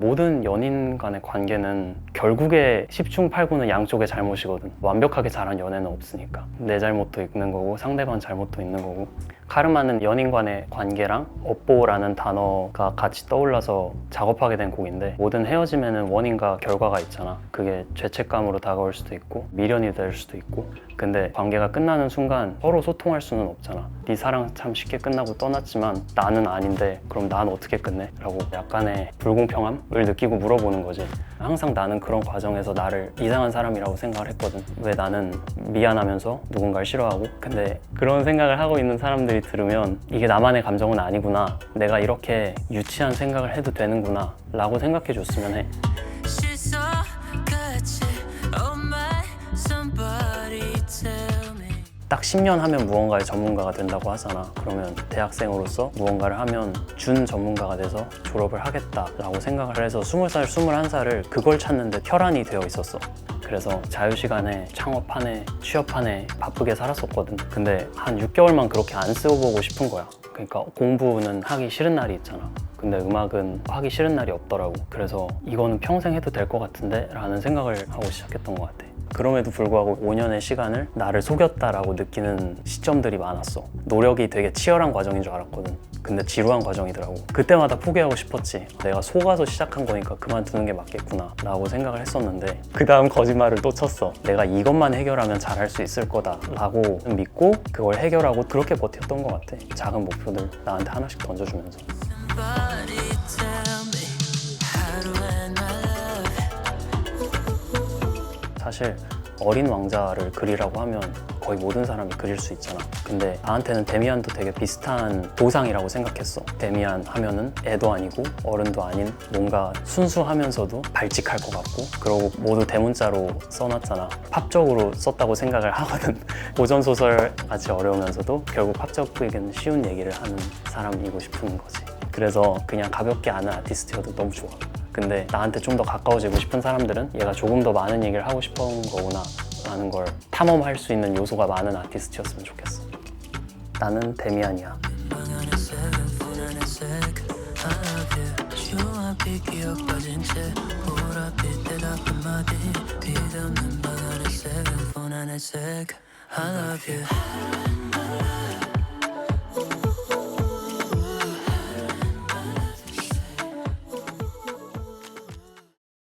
모든 연인 간의 관계는 결국에 10중 8구는 양쪽의 잘못이거든. 완벽하게 잘한 연애는 없으니까. 내 잘못도 있는 거고 상대방 잘못도 있는 거고. 카르마는 연인 간의 관계랑 업보라는 단어가 같이 떠올라서 작업하게 된 곡인데, 모든 헤어짐에는 원인과 결과가 있잖아. 그게 죄책감으로 다가올 수도 있고 미련이 될 수도 있고. 근데 관계가 끝나는 순간 서로 소통할 수는 없잖아. 네 사랑 참 쉽게 끝나고 떠났지만 나는 아닌데 그럼 난 어떻게 끝내? 라고 약간의 불공평함을 느끼고 물어보는 거지. 항상 나는 그런 과정에서 나를 이상한 사람이라고 생각을 했거든. 왜 나는 미안하면서 누군가를 싫어하고. 근데 그런 생각을 하고 있는 사람들이 들으면 이게 나만의 감정은 아니구나, 내가 이렇게 유치한 생각을 해도 되는구나 라고 생각해 줬으면 해. 딱 10년 하면 무언가의 전문가가 된다고 하잖아. 그러면 대학생으로서 무언가를 하면 준 전문가가 돼서 졸업을 하겠다라고 생각을 해서 20살, 21살을 그걸 찾는데 혈안이 되어 있었어. 그래서 자유시간에 창업하네, 취업하네 바쁘게 살았었거든. 근데 한 6개월만 그렇게 안 쓰고보고 싶은 거야. 그러니까 공부는 하기 싫은 날이 있잖아. 근데 음악은 하기 싫은 날이 없더라고. 그래서 이거는 평생 해도 될 것 같은데? 라는 생각을 하고 시작했던 것 같아. 그럼에도 불구하고 5년의 시간을 나를 속였다라고 느끼는 시점들이 많았어. 노력이 되게 치열한 과정인 줄 알았거든. 근데 지루한 과정이더라고. 그때마다 포기하고 싶었지. 내가 속아서 시작한 거니까 그만두는 게 맞겠구나 라고 생각을 했었는데, 그 다음 거짓말을 또 쳤어. 내가 이것만 해결하면 잘할 수 있을 거다 라고 믿고 그걸 해결하고 그렇게 버텼던 것 같아. 작은 목표들 나한테 하나씩 던져주면서. 사실 어린 왕자를 그리라고 하면 거의 모든 사람이 그릴 수 있잖아. 근데 나한테는 데미안도 되게 비슷한 도상이라고 생각했어. 데미안 하면은 애도 아니고 어른도 아닌 뭔가 순수하면서도 발칙할 것 같고, 그리고 모두 대문자로 써놨잖아. 팝적으로 썼다고 생각을 하거든. 고전소설 같이 어려우면서도 결국 팝적에게는 쉬운 얘기를 하는 사람이고 싶은 거지. 그래서 그냥 가볍게 아는 아티스트여도 너무 좋아. 근데 나한테 좀 더 가까워지고 싶은 사람들은 얘가 조금 더 많은 얘기를 하고 싶은 거구나 라는 걸 탐험할 수 있는 요소가 많은 아티스트였으면 좋겠어. 나는 데미안이야. I love you.